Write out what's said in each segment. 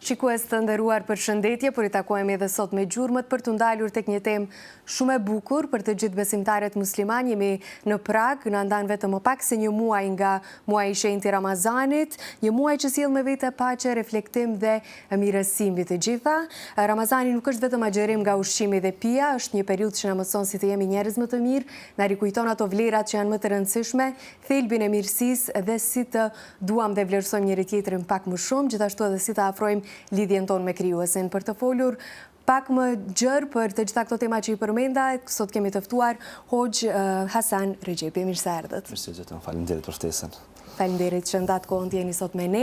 Shikues të nderuar, përshëndetje, por I takojmë edhe sot me gjurmët për të ndalur tek një temë shumë e bukur për të gjithë besimtarët musliman. Jemi në prag, na ndan vetëm më pak se një muaj nga muaji I shenjtë I Ramazanit, një muaj që sjell me vete paqe, reflektim dhe mirësi mbi të gjitha. Ramazani nuk është vetëm agjerim nga ushqimi dhe pija, është një periudhë që na mëson si të jemi njerëz më të mirë, na rikujton ato vlerat që janë më të rëndësishme, thelbin e mirësisë dhe si të duam dhe vlerësojmë njëri tjetrin pak më shumë, gjithashtu edhe si të afrojmë lidhjen tonë me krijuesin. Për të folur pak më gjerë për të gjitha këto tema që I përmenda, sot kemi të ftuar Hoxh Hasan Rexhepi. Mirë se erdhët. Mirë se gjithëm, faleminderit për ftesën. Faleminderit që ndat kohën të jeni sot me ne.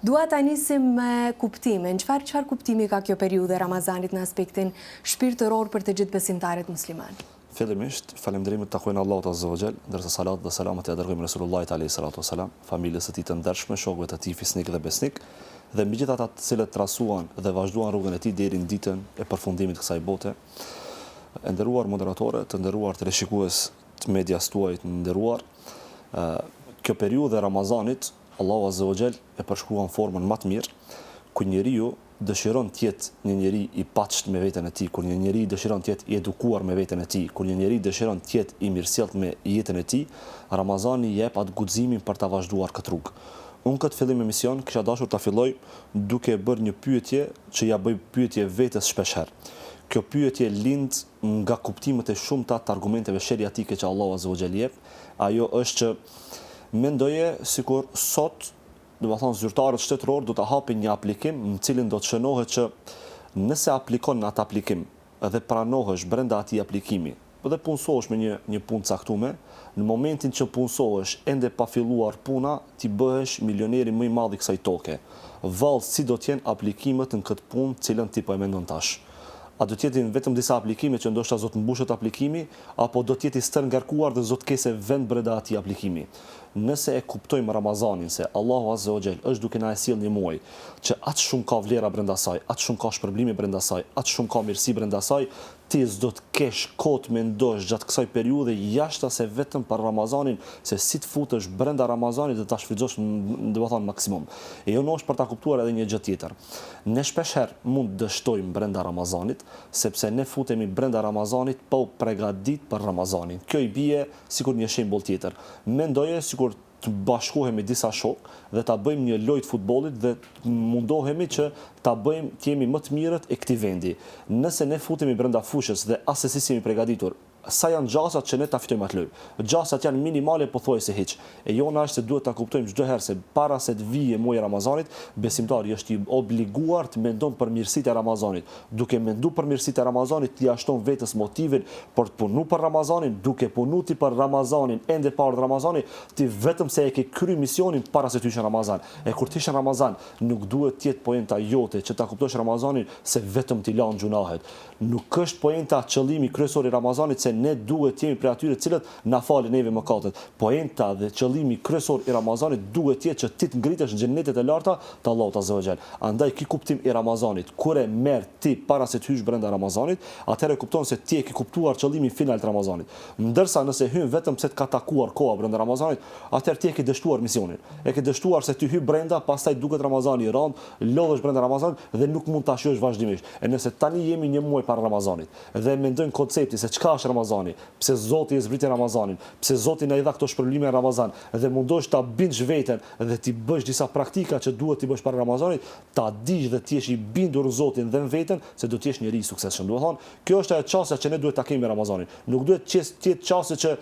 Dua ta nisim me kuptimin. Çfarë kuptimi ka kjo periudhë e Ramazanit në aspektin shpirtëror për të gjithë besimtarët musliman? Fillimisht, falënderimet takojnë Allahut Azza wa Jall, ndërsa salat dhe selamat ja dërgojmë Resulullahit alayhi salatu wasalam, familjes së tij të ndershme, shokëve të tij fisnik dhe besnik, dhe mbi gjithë ata të cilët trasuan dhe vazhduan rrugën e tij deri në ditën e përfundimit të kësaj bote. E nderuar moderatorë, të nderuar teleshikues të medias tuaj të nderuar, kjo periudhë e Ramazanit, Allahu Azza wa Jall e përshkruan formën më të mirë, ku njeriu dëshiron të jetë një njeri I paçt me veten e tij, kur një njeri dëshiron të jetë I edukuar me veten e tij, kur një njeri dëshiron të jetë I mirësjellët me jetën e tij, Ramazani I jep atë guximin për ta vazhduar këtë rrugë. Unë këtë fillim emision kisha dashur ta filloj duke bërë një pyetje që ja bëj pyetje vetes shpeshherë. Kjo pyetje lind nga kuptimet e shumta të argumenteve sheriatike që Allahu Azza wa Jall jep. Ajo është që mendoje sikur sot zyrtarët shtetëror do të hapin një aplikim në cilin do të shënohet që nëse aplikon në atë aplikim dhe pranohesh brenda atij aplikimi dhe punësohesh me një punë caktuar, në momentin që punësohesh ende pa filluar puna, ti bëhesh milioneri më I madh I kësaj toke. Vallë si do të jenë aplikimet në këtë punë cilën ti po e mendon tash. A do të jetin vetëm disa aplikime që ndoshta zot mbushet aplikimi, apo do të jeti stër ngarkuar dhe zot kese vend brenda atij aplikimi. Nëse e kuptojmë Ramazanin se Allahu Azza wa Jall është duke na sjell një muaj që aq shumë ka vlera brenda saj, aq shumë ka shpërblime brenda saj, aq shumë ka mirësi brenda saj, ti s'do të kesh kohë të mendosh gjatë kësaj periudhe jashtë se vetëm për Ramazanin, se si të futesh brenda Ramazanit dhe ta shfrytëzosh domethënë maksimum. E jo është për ta kuptuar edhe një gjë tjetër. Ne shpeshherë mund dështojmë brenda Ramazanit, sepse ne futemi brenda Ramazanit pa u përgatitur për Ramazanin. Kjo I bie sikur një shembull tjetër. Mendoje sikur të bashkohemi disa shokë dhe ta bëjmë një lojë të futbollit dhe mundohemi që ta bëjmë të jemi më të mirët e këtij vendi. Nëse ne futemi brenda fushës dhe as se si jemi përgatitur, sa janë gjasat që ne ta fitojmë atë lojë. Gjasat janë minimale pothuajse hiç. E jona është se duhet ta kuptojmë çdo herë se para se të vijë muaji I Ramazanit, besimtari është I obliguar të mendon për mirësitë e Ramazanit. Duke menduar për mirësitë e Ramazanit, ti jashton vetes motivin për të punuar për Ramazanin, duke punuar ti për Ramazanin, ende pa ardhur Ramazani, ti vetëm se e ke kryer misionin para se të hysh në Ramazan. E kur ti hysh në Ramazan, nuk duhet të jetë poenta jote që ta kuptosh Ramazanin se vetëm ti lan gjunahet. Nuk është poenta qëllimi kryesor I Ramazanit se ne duhet të jemi prej atyre të cilët na falin neve mëkatet. Poenta dhe qëllimi kryesor I Ramazanit duhet të jetë që ti të ngritesh në xhenetet e larta të Allahut Azza wa Jall. Andaj ky kuptim I Ramazanit, kur e merr ti para se të hysh brenda Ramazanit, atëherë kupton se ti e ke kuptuar qëllimin final të Ramazanit. Ndërsa nëse hyn vetëm se të ka takuar koha brenda Ramazanit, atëherë ti e ke dështuar misionin. E ke dështuar se ti hy brenda, pastaj duket Ramazani I rënd, lodhesh brenda Ramazanit dhe nuk mund ta shohësh vazhdimisht. E nëse tani jemi një muaj para Ramazanit dhe mendojmë koncepti se çka është Ramazani, pse Zoti e zbriti Ramazanin, pse Zoti na I dha këto shpërblime në Ramazan dhe mundosh ta bindsh veten dhe ti bësh disa praktika që duhet ti bësh para Ramazanit, ta dish dhe ti jesh I bindur në Zotin dhe në veten se do të jesh njeri I suksesshëm. Do të thonë, kjo është ajo çështja që ne duhet ta kemi me Ramazanin. Nuk duhet të jetë çështje që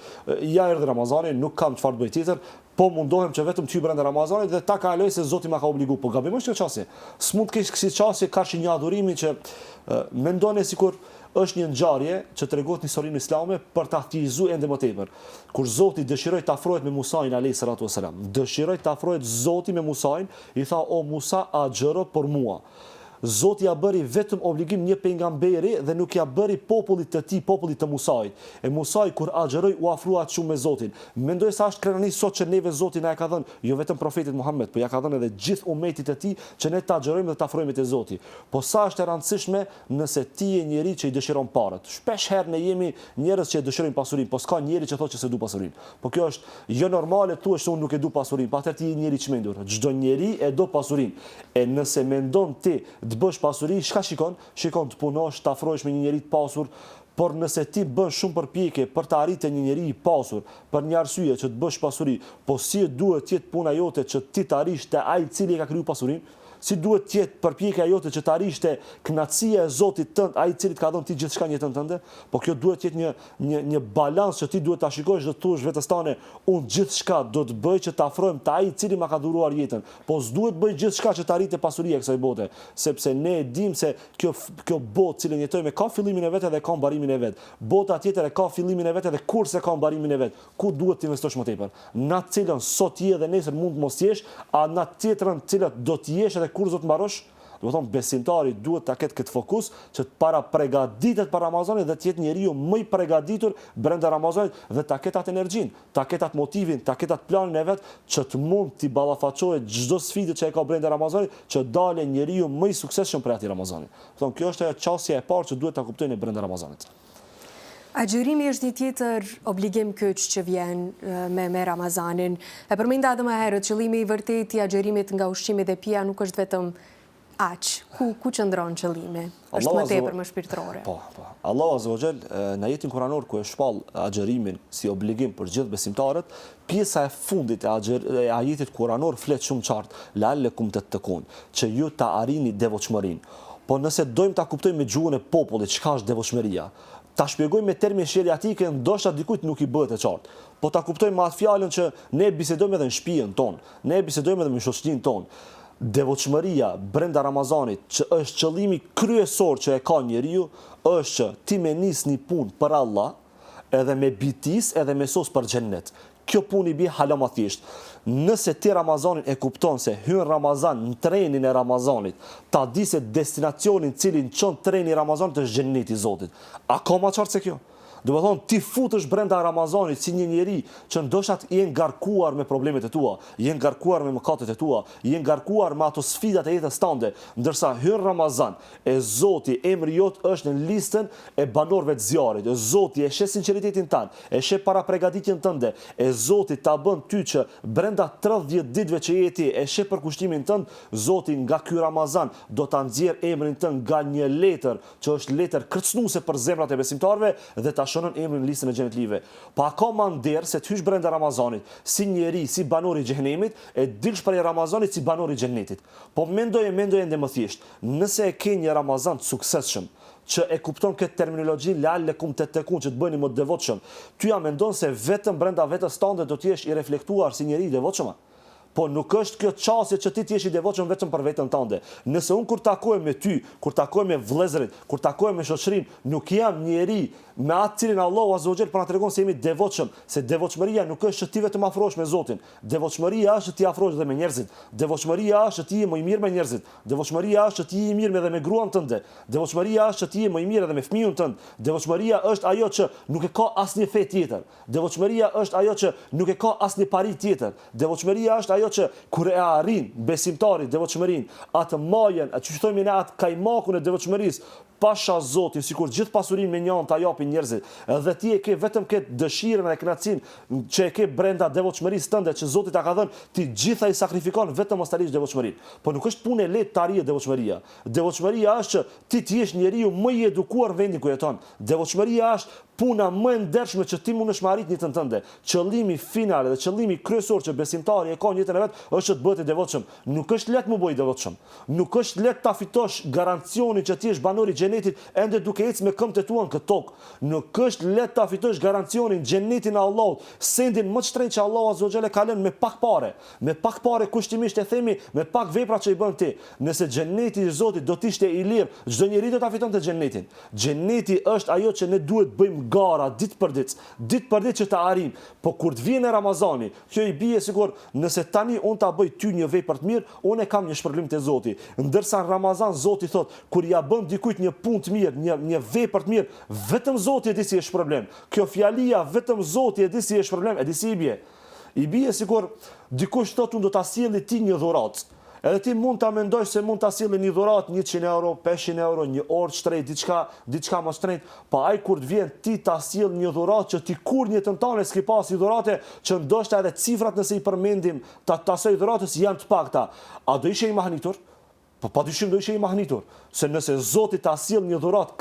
ja erdhi Ramazani, nuk kam çfarë të bëj tjetër, po mundohem që vetëm të hyj brenda Ramazanit dhe ta kaloj se Zoti ma ka obliguar. Po gabim është kjo çështje. S'mund të kesh kësi çështje karshi një adhurimi që mendoni sikur është një ngjarje që tregon historinë islame për ta thjeshtuar ende më tepër. Kur Zoti dëshiroi të afrohet me Musain alayhi salatu wasalam, dëshiroi të afrohet Zoti me Musain, I tha o Musa, agjëro për mua. Zoti ja bëri vetëm obligim një pejgamberi dhe nuk ja bëri popullit të tij, popullit të Musait. E Musai kur agjeroi u afrua shumë me Zotin. Mendoj se është krenani sot që neve Zoti na e ka dhënë, jo vetëm profetit Muhammed, por ja ka dhënë edhe gjithë umetit të tij që ne ta agjerojmë dhe ta afrohemi te Zoti. Po sa është e rëndësishme nëse ti je njeri që i dëshiron parët. Shpesh herë ne jemi njerëz që e dëshirojnë pasurinë, po s'ka njeri që thotë që se du pasurinë. Po kjo është jo normale, thuash se unë nuk e du pasurinë, patjetër ti je njeri i çmendur. Çdo njeri e do pasurinë. E nëse mendon ti të bësh pasuri, çka shikon? Shikon të punosh, të afrohesh me një njeri të pasur, por nëse ti bën shumë përpjekje për të arritur një njeri i pasur, për një arsye që të bësh pasuri, po si duhet të jetë puna jote që ti të arrish te ai i cili e ka kriju pasurinë? Si duhet të jetë përpjekja jote që të arrish te kënaqësia e Zotit tënd, ai i cili të ka dhënë ti gjithçka në jetën tënde? Po kjo duhet të jetë një balans që ti duhet ta shikosh dhe të thuash vetes tane, unë gjithçka do të bëj që të afrohem te ai i cili ma ka dhuruar jetën. Po s'duhet bëj gjithçka që të arrite pasuria e kësaj bote, sepse ne e dim se kjo botë cilën jetojmë ka fillimin e vet dhe ka mbarimin e vet. Bota tjetër e ka fillimin e vet dhe kurse ka mbarimin e vet. Ku duhet të investosh më tepër? Në atë cilën sot je dhe nesër mund të mos jesh, a në atë tjetrën cilën do të jesh kur do të mbarosh? Do të thonë besimtari duhet ta ketë këtë fokus që të para përgatitet për Ramazanit dhe të jetë njeriu më i përgatitur brenda Ramazanit dhe ta ketë atë energjinë, ta ketë atë motivin, ta ketë atë planin e vet që të mund t'i ballafaqohet çdo sfidë që e ka brenda Ramazanit, që dalë njeriu më i suksesshëm për atë Ramazani. Do thonë kjo është ajo çësia e parë që duhet ta kuptojnë brenda Ramazanit. Agjërimi është një tjetër obligim kyç që vjen me Ramazanin. E përmenda edhe më herët, qëllimi i vërtet i agjërimit nga ushqimi dhe pija nuk është vetëm aq. Ku qëndron qëllimi? Është më tepër më shpirtërore. Po. Allahu Azza wa Jall në ajetin kuranor ku e shpall agjërimin si obligim për gjithë besimtarët, pjesa e fundit e ajetit kuranor flet shumë qartë, la'allakum tattaqun, që ju ta arrini devotshmërinë. Po nëse dojmë ta kuptojmë me gjuhën e popullit çka është devotshmëria, ta shpjegojmë me termin sheriatike, ndoshta dikujt nuk i bëhet e qartë. Po ta kuptojmë me atë fjalën që ne bisedojmë edhe në shtëpinë tonë, ne bisedojmë edhe me shoqërinë tonë. Devotshmëria brenda Ramazanit, që është qëllimi kryesor që e ka njeriu, është që ti me nis një punë për Allah, edhe me bitis, edhe me sos për xhennet. Kjo punë i bie hala më thjesht. Nëse ti Ramazanin e kupton se hyn Ramazan në trenin e Ramazanit, ta di se destinacionin cilin çon treni i Ramazanit është xhenneti i Zotit. A ka më qartë se kjo? Do të thonë ti futesh brenda Ramazanit si një njeri që ndoshta je ngarkuar me problemet e tua, je ngarkuar me mëkatet e tua, je ngarkuar me ato sfidat e jetës tënde, ndërsa hyn Ramazan e Zoti emri jot është në listën e banorëve të zjarrit. Zoti e sheh sinqeritetin tënd, e sheh para përgatitjen tënde, e Zoti ta bën ty që brenda 30 ditëve që je ti, e sheh për kushtimin tënd, Zoti nga ky Ramazan do ta nxjerr emrin tënd nga një letër që është letër kërcënuese për zemrat e besimtarëve dhe ta shënon emrin në listën e xhenetlive. Po a ka manderë se të hysh brenda Ramazanit si njeri, si banor i xhenemit, e dilsh prej Ramazanit si banor i xhenetit. Po mendoj ende më thjesht, nëse e ke një Ramazan të suksesshëm, që e kupton këtë terminologji la'allakum tattaqun, që të bëni më të devotshëm, ty ja mendon se vetëm brenda vetes tënde do të jesh i reflektuar si njeri i devotshëm? Po nuk është kjo çështje që ti jesh i devotshëm vetëm për veten tënde. Nëse unë kur takohem me ty, kur takohem me vëllezërit, kur takohem me shoqërinë, nuk jam njeri me atë cilin Allahu Azza wa Jall po na tregon se jemi të devotshëm, se devotshmëria nuk është që ti vetëm afrohesh me Zotin. Devotshmëria është që ti afrohesh edhe me njerëzit. Devotshmëria është që ti je më i mirë me njerëzit. Devotshmëria është që ti je i mirë edhe me gruan tënde. Devotshmëria është që ti je më i mirë edhe me fëmijën tënd. Devotshmëria është ajo që nuk e ka asnjë fe tjetër. Devotshmëria është ajo që nuk e ka asnjë pari tjetër. Devotshmëria është ajo që kur e arrin besimtari devotshmërinë, atë majën, atë që thonë ne atë kajmakun e devotshmërisë, pasha Zotin, sikur gjithë pasurinë me njëon ta japin njerëzit, dhe ti e ke vetëm këtë dëshirën dhe kënaqësinë që e ke brenda devotshmërisë tënde që Zoti ta ka dhënë, ti gjitha i sakrifikon vetëm mos ta lish devotshmërinë. Po nuk është punë e lehtë të arrihet devotshmëria. Devotshmëria është që ti të jesh njeriu më i edukuar në vendin ku jeton. Devotshmëria është puna më e ndershme që ti mundesh me arrit në jetën tënde. Qëllimi final dhe qëllimi kryesor që besimtari e ka në jetën e vet është të bëhet i devotshëm. Nuk është lehtë më bëj i devotshëm. Nuk është lehtë ta fitosh garancionin që ti je banor i xhenetit ende duke ecë me këmbët e tua në këtë tokë. Nuk është lehtë ta fitosh garancionin xhenetin e Allahut, sendin më të shtrenjtë që Allahu Azza wa Jalla ka lënë me pak parë. Me pak parë kushtimisht e themi, me pak vepra që i bën ti. Nëse xheneti i Zotit do të ishte i lirë, çdo njeri do ta fitonte xhenetin. Xheneti është ajo që ne duhet bëjmë gara ditë për ditë që ta arrim, po kur të vjen Ramazani, kjo i bie sigur nëse tani unë ta bëj ty një vepër të mirë, unë e kam një shpërblim te Zoti. Ndërsa në Ramazan Zoti thot, kur ja bën dikujt një punë të mirë, një vepër të mirë, vetëm Zoti e di si është problem. Kjo fjalia vetëm Zoti e di si është problem, e di si i bie. I bie sikur dikush thotë unë do ta sjelli ti një dhuratë. Edhe ti mund ta mendosh se mund ta sjelli një dhuratë 100 euro, 500 euro, një orë shtrenjtë, diçka më shtrenjtë, pa ai kur të vjen ti ta sjell një dhuratë që ti kur në jetën tënde s'ke pas i dhurate që ndoshta edhe cifrat nëse i përmendim ta asoj dhuratës janë të pakta. A do ishe i mahnitur? Po padyshim do ishe i mahnitur, se nëse Zoti ta sjell një dhuratë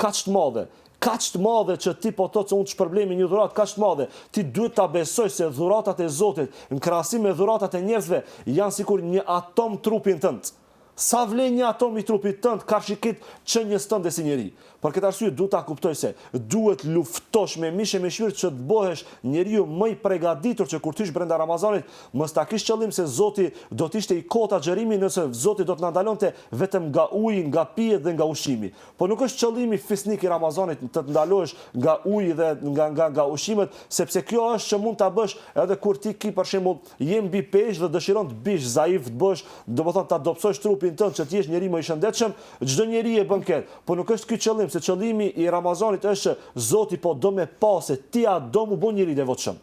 kaq të madhe që ti po thotë se unë të shpërblemi një dhuratë kaq të madhe, ti duhet ta besoj se dhuratat e Zotit në krahasim me dhuratat e njerëzve janë sikur një atom trupin tënd. Sa vlen një atom i trupit tënd, karshikit çënjes tënde si njeri. Për këtë arsye duhet ta kuptoj se duhet luftosh me mish e me shpirt që të bëhesh njeriu më i përgatitur që kur tysh brenda Ramazanit, mos ta kish qëllim se Zoti do të ishte i kota xherimi nëse Zoti do të na ndalonte vetëm nga uji, nga pijet dhe nga ushqimi. Po nuk është qëllimi fisnik i Ramazanit të ndalohesh nga uji dhe nga ushqimet, sepse kjo është që mund ta bësh edhe kur ti ki për shembull je mbi peshë dhe dëshiron të bish zaif të bësh, domethënë ta dobësosh trupin tënd që të jesh njeri më i shëndetshëm, çdo njeri e bën këtë. Po nuk është ky qëllim, se qëllimi i Ramazanit është që Zoti po do me pa se ti a do mu bën njeri devotshëm.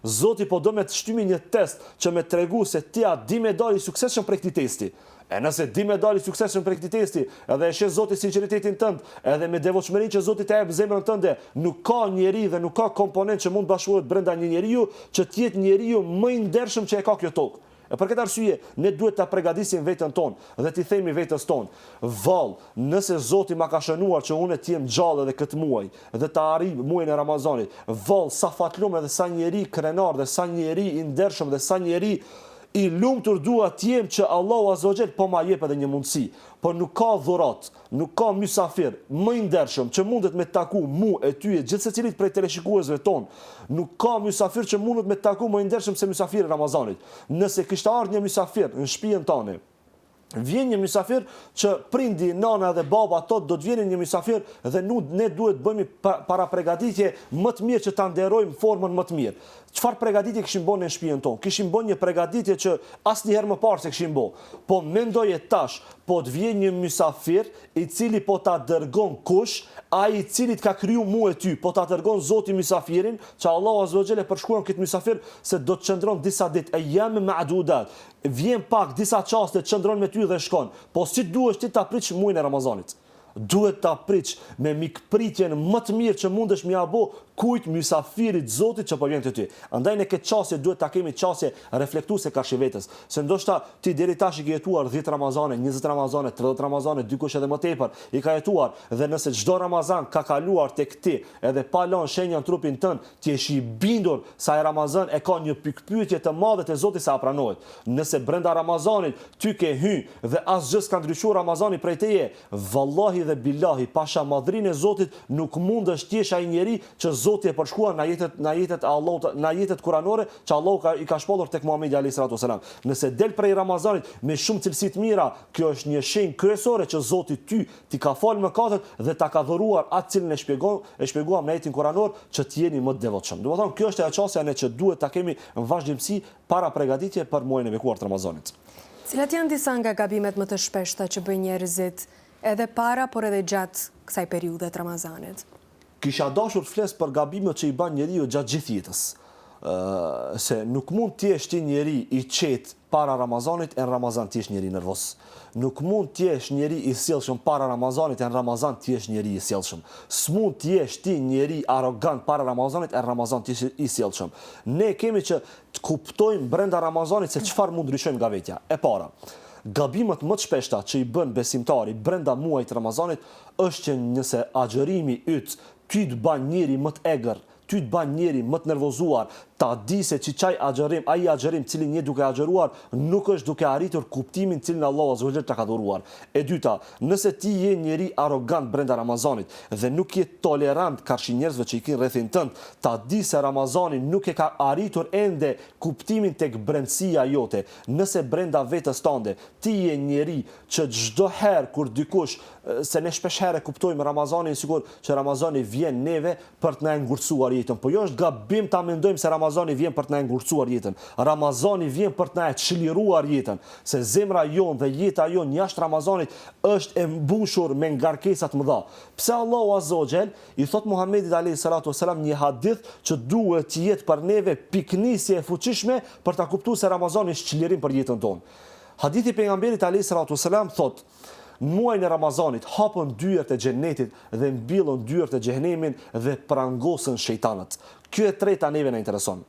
Zoti po do me të shtymi një test që me tregu se ti a di me dali suksesshëm prej këtij testi. E nëse di me dali suksesshëm prej këtij testi, edhe e sheh Zoti sinqeritetin tënd, edhe me devotshmërinë që Zoti të jep zemrën tënde, nuk ka njeri dhe nuk ka komponent që mund bashkohet brenda një njeriu që të jetë njeriu më i ndershëm që e ka kjo tokë. E për këtë arsye, ne duhet ta përgatisim veten tonë dhe t'i themi vetes tonë, vallë, nëse Zoti ma ka shënuar që unë të jem gjallë edhe këtë muaj dhe ta arrij muajin e Ramazanit, vallë, sa fatlum edhe sa njeri krenar dhe sa njeri i ndershëm dhe sa njeri i lumtur dua të jem që Allahu Azza wa Jall po ma jep edhe një mundësi. Po nuk ka dhurat, nuk ka mysafir më i ndershëm që mundet me taku mu e ty e gjithë secilit prej teleshikuesve ton. Nuk ka mysafir që mundet me taku më i ndershëm se mysafiri i Ramazanit. Nëse kishte ardhur një mysafir në shtëpinë tonë, vjen një mysafir që prindi, nana dhe baba tot do të vjenin një mysafir dhe ne duhet bëjmë para përgatitje më të mirë që ta nderojmë formën më të mirë. Çfarë përgatitje kishim bën në shtëpinë tonë? Kishim bën një përgatitje që asnjëherë më parë se kishim bën. Po mendoje tash, po të vjen një mysafir i cili po ta dërgon kush, ai i cili ka kriju mua e ty, po ta dërgon Zoti mysafirin, që Allahu Azza wa Jall e përshkruan këtë mysafir se do të qëndron disa ditë, ayam ma'dudat. Vjen pak disa çaste të qëndron me ty dhe shkon. Po si duhesh ti ta pritsh muajin e Ramazanit? Duhet ta pritsh me mikpritjen më të mirë që mundesh mi abo kujt mysafirit Zotit që po vjen te ty. Andaj në këtë çështje duhet ta kemi çështje reflektuese karshi vetes, se ndoshta ti deri tash i ke jetuar 10 Ramazane, 20 Ramazane, 30 Ramazane, dikush edhe më tepër, i ka jetuar dhe nëse çdo Ramazan ka kaluar tek ti edhe pa lënë shenja në trupin tënd, ti je i bindur se ai Ramazan e ka një pikpyetje të madhe te Zoti sa pranohet. Nëse brenda Ramazanit ty ke hyrë dhe asgjë s'ka ndryshuar Ramazani prej teje, vallahi dhe billahi, pasha madhrinë e Zotit nuk mundesh të jesh ai njeri që Zoti e përshkruan na jetet e Allahut, na jetet kuranore që Allahu i ka shpallur tek Muhamedi alayhis salatu wasalam. Nëse del prej Ramazanit me shumë cilësi të mira, kjo është një shenjë kryesore që Zoti ti ka falë mëkatet dhe ta ka dhuruar atë cilën e shpjeguam në ajetin kuranor që të jeni më të devotshëm. Do të thonë kjo është ajo çështja që duhet ta kemi në vazhdimsi para përgatitje për muajin e bekuar të Ramazanit. Cilat janë disa nga gabimet më të shpeshta që bëjnë njerëzit edhe para, por edhe gjatë kësaj periudhe të Ramazanit? Kisha dashur të fles për gabimet që i bën njeriu gjatë gjithë jetës. Se nuk mund të jesh ti njeri i qetë para Ramazanit e në Ramazan të jesh njeri nervoz. Nuk mund të jesh njeri i sjellshëm para Ramazanit e në Ramazan të jesh njeri i sjellshëm. S'mund të jesh ti njeri arrogant para Ramazanit e në Ramazan të jesh i sjellshëm. Ne kemi që të kuptojmë brenda Ramazanit se çfarë mund ndryshojmë nga vetja. E para, gabimet më të shpeshta që i bën besimtari brenda muajit Ramazanit është që nëse agjërimi yt ty të bën njeri më të egër, ty të ban njeri më të nervozuar, ta di se që qaj agjerim, ai agjerim cilin një duke agjeruar, nuk është duke arritur kuptimin cilin Allah Azza wa Jall ta ka dhuruar. E dyta, nëse ti je njeri arrogant brenda Ramazanit dhe nuk je tolerant karshi njerëzve që i kin rrethin tënd, ta di se Ramazani nuk e ka arritur ende kuptimin tek brendësia jote. Nëse brenda vetës tënde ti je njeri që çdo herë kur dikush, se ne shpesh herë kuptojmë Ramazanin sikur që Ramazani vjen neve për të na ngurcuar jetën, po jo është gabim ta mendojmë se Ramazani vjen për të na ngurcuar jetën. Ramazani vjen për të na çliruar jetën, se zemra jonë dhe jeta jonë jashtë Ramazanit është e mbushur me ngarkesa të mëdha. Pse Allahu Azza wa Jall i thot Muhamedit alayhi salatu wasalam një hadith që duhet të jetë për neve piknisje e fuqishme për ta kuptuar se Ramazani është çlirim për jetën tonë. Hadithi pejgamberit alayhi salatu wasalam thot: në muajin e Ramazanit hapën dyert e xhenetit dhe mbilën dyert e xhenemit dhe prangosën shejtanët. Kjo e treta neve na intereson.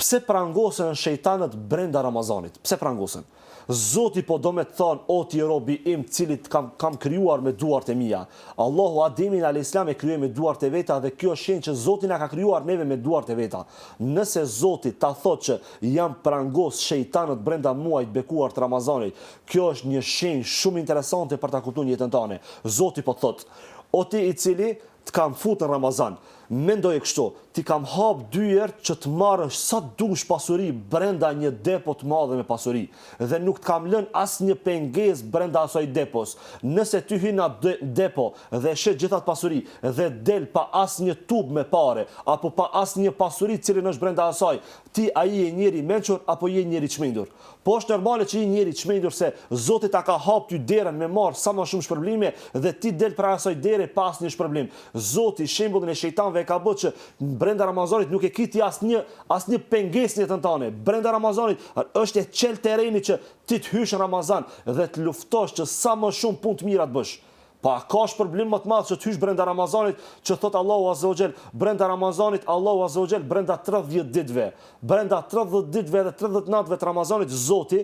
Pse prangosën shejtanët brenda Ramazanit? Pse prangosën? Zoti po do me të thonë, o ti robi im, cilit kam krijuar me duart e mia. Allahu Ademin a.s. e krijoi me duart e veta dhe kjo është shenjë që Zoti na ka krijuar neve me duart e veta. Nëse Zoti ta thotë që janë prangos shejtanët brenda muajit bekuar të Ramazanit, kjo është një shenjë shumë interesante për ta kuptuar jetën tonë. Zoti po thotë, o ti i cili të kam fut në Ramazan, mendoj kështu, ti kam hap dyert që të marrësh sa dush pasuri brenda një depo të madhe me pasuri dhe nuk të kam lënë asnjë pengesë brenda asaj depos. Nëse ty hyn në depo dhe shet gjithat pasuri dhe del pa asnjë tub me pare apo pa asnjë pasuri cilën është brenda asaj, ti ai je njeri mençur apo je njeri çmendur? Po është normale që je njeri çmendur se Zoti ta ka hap ty derën me marr sa më shumë shpërblime dhe ti del pra asaj dere pa asnjë shpërblim. Zoti shembullin e shejtanëve ka bërë që brenda Ramazanit nuk e kiti asnjë pengesë në jetën tënde. Brenda Ramazanit është e çel terreni që ti të hysh në Ramazan dhe të luftosh që sa më shumë punë të mira të bësh. Pa ka shpërblim më të madh që të hysh brenda Ramazanit, që thot Allahu Azza wa Jall, brenda Ramazanit Allahu Azza wa Jall brenda 30 ditëve. Brenda 30 ditëve dhe 30 natëve të Ramazanit Zoti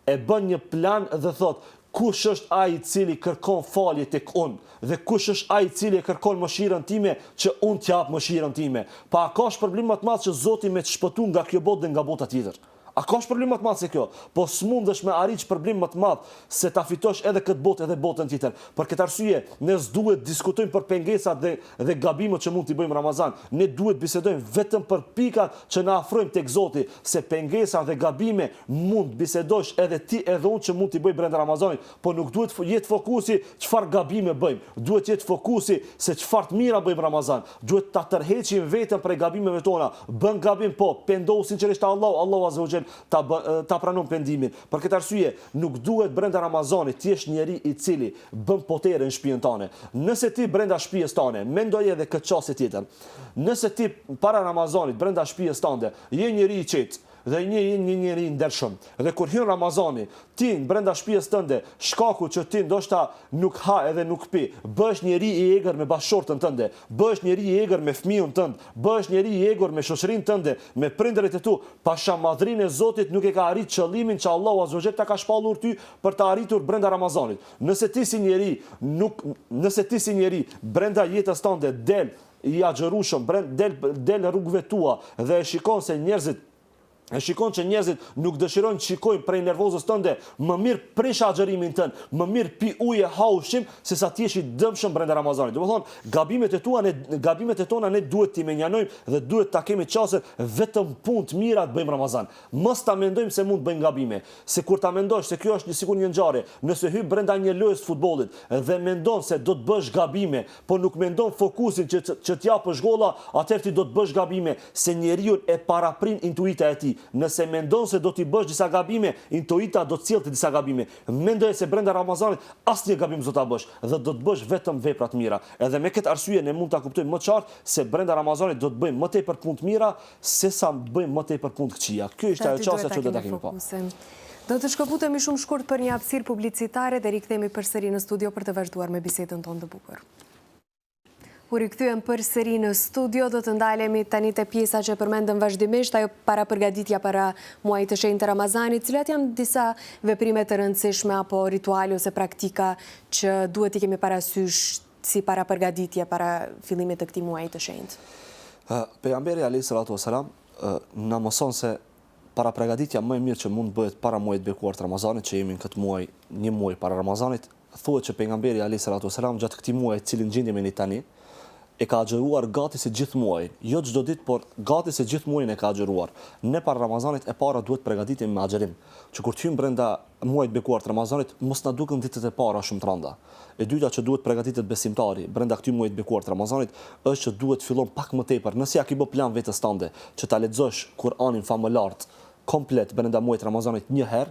e bën një plan dhe thot: kush është ai i cili kërkon falje tek unë dhe kush është ai i cili kërkon mëshirën time që unë t'jap mëshirën time. Pa ka shpërblim më të madh që Zoti me të shpëtu nga kjo botë dhe nga bota tjetër. A ka shpërblim më të madh se kjo? Po s'mundesh me arrit shpërblim më të madh se ta fitosh edhe këtë botë edhe botën tjetër. Për këtë arsye, ne s'duhet diskutojmë për pengesat dhe gabimet që mund t'i bëjmë Ramazan. Ne duhet bisedojmë vetëm për pikat që na afrojmë tek Zoti, se pengesa dhe gabime mund bisedosh edhe ti edhe unë që mund t'i bëj brenda Ramazanit, po nuk duhet jetë fokusi çfarë gabime bëjmë. Duhet jetë fokusi se çfarë të mira bëjmë Ramazan. Duhet ta tërheqim veten prej gabimeve tona. Bën gabim po, pendohu sinqerisht Allahu Azza wa Jall ta pranon pendimin. Për këtë arsye, nuk duhet brenda Ramazanit ti jesh njeri i cili bën potere në shtëpinë tënde. Nëse ti brenda shtëpisë tënde, mendoj edhe këtë çështje tjetër. Nëse ti para Ramazanit brenda shtëpisë tënde je njeri i qetë dhe një njeri i ndershëm, dhe kur hyn Ramazani, ti brenda shtëpisë tënde, shkaku që ti ndoshta nuk ha edhe nuk pi, bëhesh njeri i egër me bashkëshortën tënde, bëhesh njeri i egër me fëmijën tënd, bëhesh njeri i egër me shoqërinë tënde, me prindërit e tu, pasha madhrinë e Zotit nuk e ka arrit qëllimin që Allahu Azza wa Jall ta ka shpallur ty për të arritur brenda Ramazanit. Nëse ti si njeri brenda jetës tënde del i agjerueshëm, del në rrugëve tua dhe shikon që njerëzit nuk dëshirojnë të shikojnë prej nervozës tënde, më mirë prish agjerimin tënd, më mirë pi ujë ha ushqim se sa ti je i dëmshëm brenda Ramazanit. Domethënë, gabimet e tona ne duhet t'i menjanojmë dhe duhet ta kemi çastë vetëm punë të mira të bëjmë Ramazan. Mos ta mendojmë se mund të bëjmë gabime, se kur ta mendosh se kjo është sikur një ngjarje, nëse hyj brenda një lojë të futbollit dhe mendon se do të bësh gabime, po nuk mendon fokusin që t'japësh golla, atëherë ti do të bësh gabime, se njeriu e paraprin intuita e tij. Nëse mendon se do t'i bësh disa gabime, intuita do të cilëti disa gabime. Mendoj se brenda Ramazanit asnjë gabim s'do ta bësh dhe do të bësh vetëm vepra të mira. Edhe me këtë arsye ne mund ta kuptojmë më qartë se brenda Ramazanit do të bëjmë më tepër punë të mira sesa bëjmë më tepër punë të këqija. Kjo është ajo çështja që do ta kemi pa. Do të shkëputemi shumë shkurt për një hapësirë publicitare dhe rikthehemi përsëri në studio për të vazhduar me bisedën tonë të bukur. U rikthyem përsëri në studio, do të ndalemi tani te pjesa që përmendëm vazhdimisht, ajo para përgatitja para muajit të shenjtë të Ramazanit, cilat janë disa veprime të rëndësishme apo rituale ose praktika që duhet i kemi parasysh si para përgatitje para fillimit të këtij muaji të shenjtë. Pejgamberi alayhi salatu wasalam na mëson se para pregaditja më e mirë që mund bëhet para muajit bekuar të Ramazanit, që jemi në këtë muaj, një muaj para Ramazanit, thuhet që pejgamberi alayhi salatu wasalam gjatë këtij muaji, cilin gjendemi ne tani, e ka agjëruar gati se gjithë muajin, jo çdo ditë, por gati se gjithë muajin e ka agjëruar. Ne para Ramazanit e para duhet përgatitemi me agjërim, që kur të hym brenda muajit bekuar të Ramazanit, mos na duken ditët e para shumë të rënda. E dyta që duhet përgatitet besimtari brenda këtij muajit bekuar të Ramazanit është që duhet fillon pak më tepër. Nëse ja ke bë plan vetes tande që ta lexosh Kur'anin famëlart komplet brenda muajit Ramazanit një herë,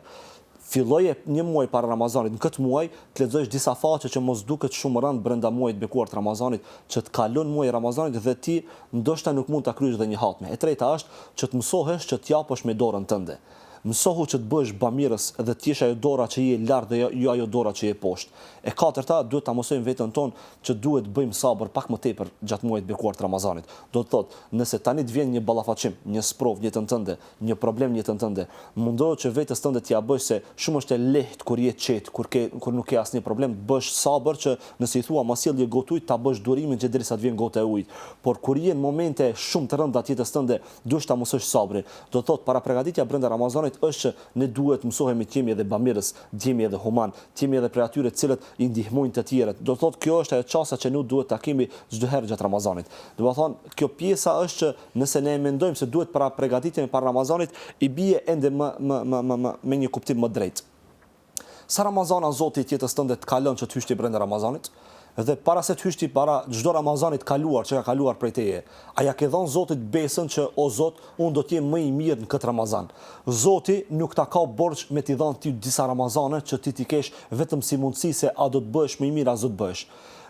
filloje një muaj para Ramazanit, në këtë muaj të lexosh disa faqe që mos duket shumë rënd brenda muajit bekuar të Ramazanit, që të kalon muaji Ramazanit dhe ti ndoshta nuk mund ta kryesh dhe një hatme. E treta është që të mësohesh që të japësh me dorën tënde. Mësohu që të bësh bamirës dhe të jesh ajo dora që je lart dhe jo ajo dora që je poshtë. E katërta, duhet ta mësojmë veten tonë që duhet bëjmë sabër pak më tepër gjatë muajit bekuar të Ramazanit. Do të thotë, nëse tani të vjen një ballafaqim, një sprov në jetën tënde, një problem në jetën tënde, mundohu që vetes tënde t'ia bësh se shumë është e lehtë kur je qetë, kur nuk ke asnjë problem, bësh sabër që nëse i thua ma sjellje gotë ujë, ta bësh durimin që derisa të vjen gota e ujit. Por kur je në momente shumë të rënda të jetës tënde, duhet ta mësosh sabrin. Do të thotë, para përgatitja brenda Ramazanit është që ne duhet mësohemi të jemi edhe bamirës, të jemi edhe human, të jemi edhe prej atyre të cilët i ndihmojnë të tjerët. Do thotë kjo është ajo çasta që ne duhet ta kemi çdo herë gjatë Ramazanit. Do të thonë, kjo pjesa është që nëse ne mendojmë se duhet para përgatitjemi para Ramazanit, i bie ende me një kuptim më drejt. Sa Ramazana Zoti jetës tënde të kalon që të hysh ti brenda Ramazanit? Dhe para se të hysh ti para çdo Ramazanit kaluar që ka kaluar prej teje, a ja ke dhënë Zotit besën që o Zot, unë do të jem më i mirë në këtë Ramazan. Zoti nuk ta ka borxh me t'i dhënë ti disa Ramazane që ti kesh vetëm si mundësi se a do të bëhesh më i mirë, a do të bëhesh.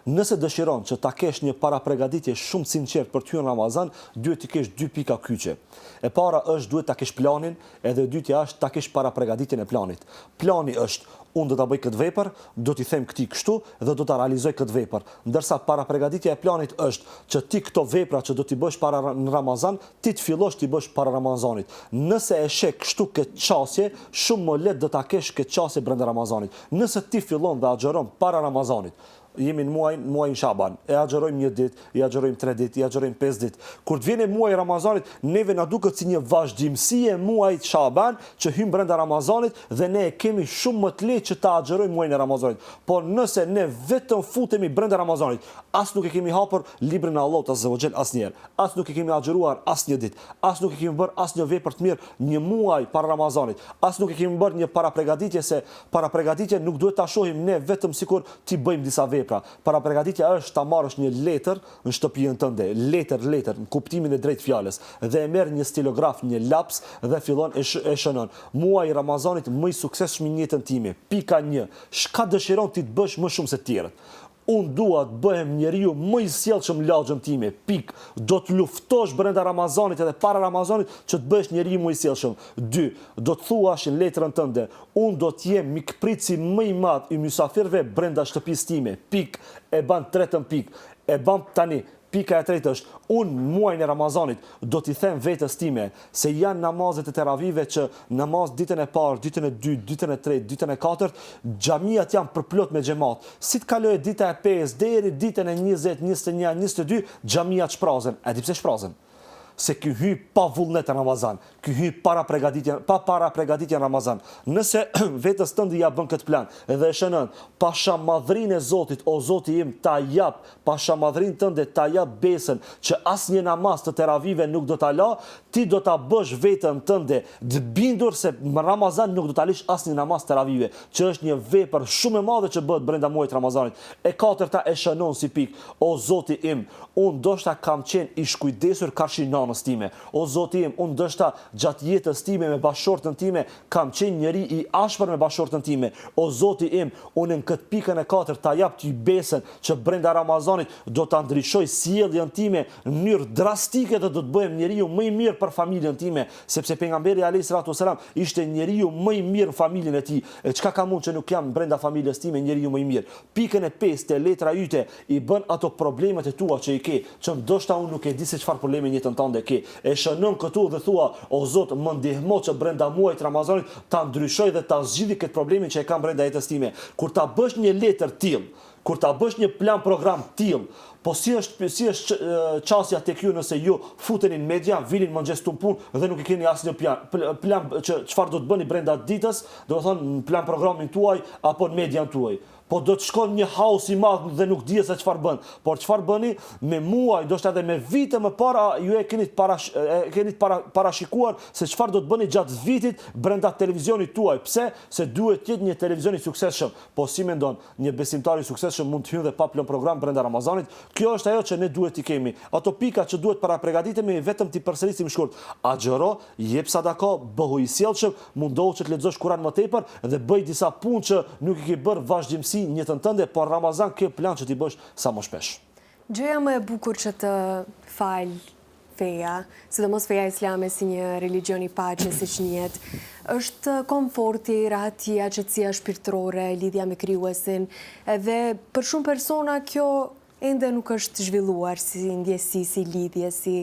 Nëse dëshiron që ta kesh një parapregaditje shumë sinqert për të hyrë në Ramazan, duhet të kesh dy pika kyçe. E para është duhet ta kesh planin, edhe e dytja është ta kesh parapregaditjen e planit. Plani është unë do ta bëj këtë vepër, do t'i them këtij kështu dhe do ta realizoj këtë vepër. Ndërsa parapregaditja e planit është që ti këto vepra që do t'i bësh para në Ramazan, ti të fillosh t'i bësh para Ramazanit. Nëse e sheh kështu këtë çasje, shumë më lehtë do ta kesh këtë çasje brenda Ramazanit. Nëse ti fillon dhe agjeron para Ramazanit, jemi në muajin Shaban, e agjerojmë një ditë, i agjerojmë 3 ditë, i agjerojmë 5 ditë. Kur të vjen muaji Ramazanit, neve na duket si një vazhdimsi e muajit Shaban që hyn brenda Ramazanit dhe ne kemi shumë më të lehtë që ta agjerojmë muajin e Ramazanit. Por nëse ne vetëm futemi brenda Ramazanit, as nuk e kemi hapur librin e Allahut Azza wa Jall asnjëherë, as nuk e kemi agjeruar asnjë ditë, as nuk e kemi bërë asnjë vepër të mirë një muaj para Ramazanit, as nuk e kemi bërë një parapregaditje, se parapregaditje nuk duhet ta shohim ne vetëm sikur ti bëjmë disa vepra. Para përgatitja është ta marrësh një letër në shtëpinë tënde, letër në kuptimin e drejtë fjalës, dhe e merr një stilograf, një laps dhe fillon e shënon. Muaji i Ramazanit më i suksesshëm në jetën time. Pika 1. Çka dëshiron ti të bësh më shumë se të tjerët? Unë dua të bëhem njeriu më i sjellshëm në lagjën time. Pik. Do të luftosh brenda Ramazanit edhe para Ramazanit që të bëhesh njeriu më i sjellshëm. 2. Do të thuash në letrën tënde, unë do të jem mikpritësi më i madh i mysafirëve brenda shtëpisë time. Pik. E ban tretën pik. E ban tani. Pika e tretë është, unë muajin e Ramazanit do t'i them vetes time se janë namazet e teravive që namaz ditën e parë, ditën e dytë, ditën e tretë, ditën e katërt, xhamiat janë përplot me xhamat. Si të kalojë dita e 5 deri ditën e 20, 21, 22, xhamiat shprazen. A di pse shprazen? Se ky hy pa vullnet në Ramazan, ky hy pa para pregaditje në Ramazan. Nëse vetes tënde ja bën këtë plan dhe e shënon, pasha madhrinë e Zotit, o Zoti im, ta jap, pasha madhrinë tënde ta jap besën që asnjë namaz të teravive nuk do ta la, ti do ta bësh veten tënde të bindur se në Ramazan nuk do ta lësh asnjë namaz teravive, që është një vepër shumë e madhe që bëhet brenda muajit Ramazanit. E katërta e shënon si pikë, o Zoti im, unë ndoshta kam qenë i shkujdesur karshi nanës time. O Zoti im, unë ndoshta gjatë jetës time me bashortën time kam qenë njëri i ashpër me bashortën time. O Zoti im, unë në këtë pikën e 4 ta jap ty besën që brenda Ramazanit do ta ndryshoj sjelljen time në mënyrë drastike dhe do të bëhem njeriu më i mirë për familjen time, sepse pejgamberi alayhis salatu wasalam ishte njeriu më i mirë në familjen e tij. E çka ka mund që nuk jam brenda familjes time njeriu më i mirë. Pikën e 5 te letra yte i bën ato problemet e tua që i ke, që ndoshta unë nuk e di se çfarë probleme në jetën tënde ke. E shënon këtu dhe thua, o Zot, më ndihmo që brenda muajit Ramazanit ta ndryshoj dhe ta zgjidhi këtë problemin që e kam brenda jetës time. Kur ta bësh një letër tillë, Kur ta bësh një plan program tillë, po si është çësia tek ju nëse ju futeni në media, vinin mëngjes të punë dhe nuk e keni asnjë plan që çfarë do të bëni brenda ditës, do të thonë në plan programin tuaj apo në median tuaj. Po do të shkon një haos i madh dhe nuk di se çfarë bën. Por çfarë bëni me muaj, ndoshta edhe me vite më para, ju e keni parashikuar se çfarë do të bëni gjatë vitit brenda televizionit tuaj. Pse? Se duhet të jetë një televizion i suksesshëm. Po si mendon, një besimtar i suksesshëm mund të hyjë dhe pa plan program brenda Ramazanit? Kjo është ajo që ne duhet të kemi. Ato pika që duhet para përgatitemi vetëm ti përsërisim shkurt. Agjëro, jep sadaka, bëhu i sjellshëm, mundohu që të lexosh Kur'an më tepër dhe bëj disa punë që nuk i ke bërë vazhdimsi një të tënde, por Ramazan ke plan që t'i bësh sa më shpesh. Gjëja më e bukur që të fal feja, sidomos feja islame si një religion i paqes siç njihet, është komforti, rahatia, qetësia shpirtërore, lidhja me krijuesin, edhe për shumë persona kjo ende nuk është zhvilluar si ndjesi, si lidhje, si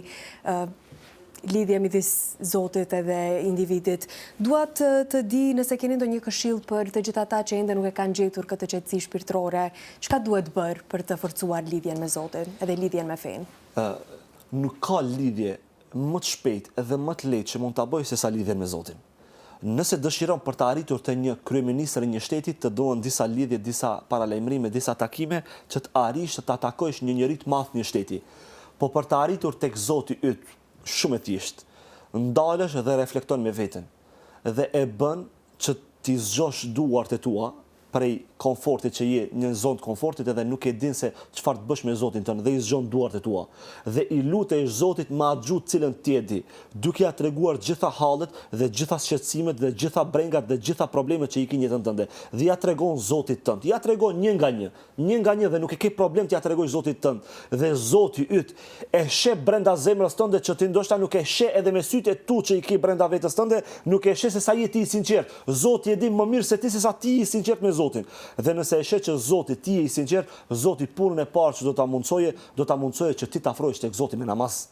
lidhje midis Zotit edhe individit. Dua të di nëse keni ndonjë këshill për të gjithë ata që ende nuk e kanë gjetur këtë qetësi shpirtërore, çka duhet bërë për të forcuar lidhjen me Zotin edhe lidhjen me fen? Nuk ka lidhje më të shpejtë dhe më të lehtë që mund ta bëj se sa lidhjen me Zotin. Nëse dëshiron për të arritur të një kryeministër një shteti, të duhen disa lidhje, disa paralajmërime, disa takime që të arrish të takosh një njerëz të madh një shteti. Po për të arritur tek Zoti yt, shumë e thjeshtë, ndalesh dhe reflekton me veten dhe e bën që ti zgjosh duart e tua prej komfortit që je një zonë të komfortit edhe nuk e din se çfarë të bësh me Zotin tënd dhe i zgjon duart e tua dhe i lutesh Zotit me atë gjuhë cilën ti e di, duke ja treguar gjitha hallet dhe gjitha shqetësimet dhe gjitha brengat dhe gjitha problemet që i ke në jetën tënde dhe ja tregon Zotit tënd. Ja tregon një nga një dhe nuk e ke problem t'ja tregosh Zotit tënd dhe Zoti yt e sheh brenda zemrës tënde që ti ndoshta nuk e sheh edhe me sytë e tu që i ke brenda vetes tënde, nuk e sheh se sa je ti i sinqert. Zoti e di më mirë se ti se sa ti i sinqert me Zotin. Dhe nëse e sheh që Zoti ti je i sinqert, Zoti punën e parë që do ta mundsoje që ti të afrohesh tek Zoti me namaz.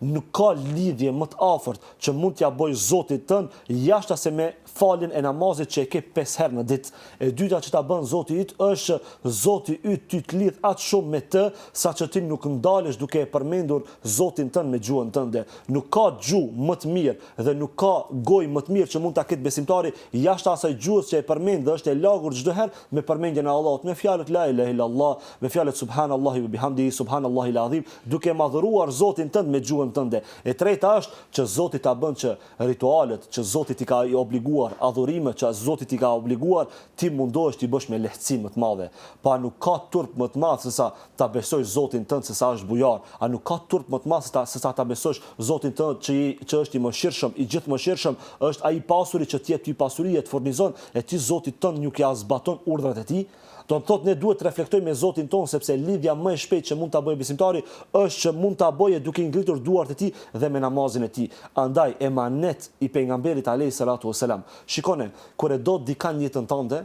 Nuk ka lidhje më të afërt që mund t'ja bëj Zotit tënd jashtë se me faljen e namazit që e ke 5 herë në ditë. E dyta që ta bën Zoti yt është Zoti yt ty të lidh atë shumë me të sa që ti nuk ndalesh duke e përmendur Zotin tënd me gjuhën tënde. Nuk ka gjuhë më të mirë dhe nuk ka gojë më të mirë që mund ta ketë besimtari jashtë asaj gjuhës që e përmend dhe është e lagur çdo herë me përmendjen e Allahut, me fjalët la ilaha illallah, me fjalët subhanallahi wa bihamdihi, subhanallahi alazim, duke madhëruar Zotin tënd me gjuhën tënde. E treta është që Zoti ta bën që ritualet që Zoti t'i ka obliguar, adhurimet që Zoti t'i ka obliguar, ti mundohesh t'i bësh me lehtësi më të madhe. Pa nuk ka turp më të madh se sa ta besosh Zotin tënd se sa është bujar. A nuk ka turp më të madh se sa ta besosh Zotin tënd që është i mëshirshëm, i gjithëmëshirshëm, është ai pasuri që ti ty pasuri e të furnizon e ti Zotit tënd nuk ja zbaton urdhrat e tij. Do të thotë ne duhet të reflektojmë me Zotin ton sepse lidhja më e shpejtë që mund ta bëjë besimtari është që mund ta bëjë duke ngritur duart e tij dhe me namazin e tij. Andaj emanet i pejgamberit alayhis salatu wasalam. Shikone, kur e do dika në jetën tënde,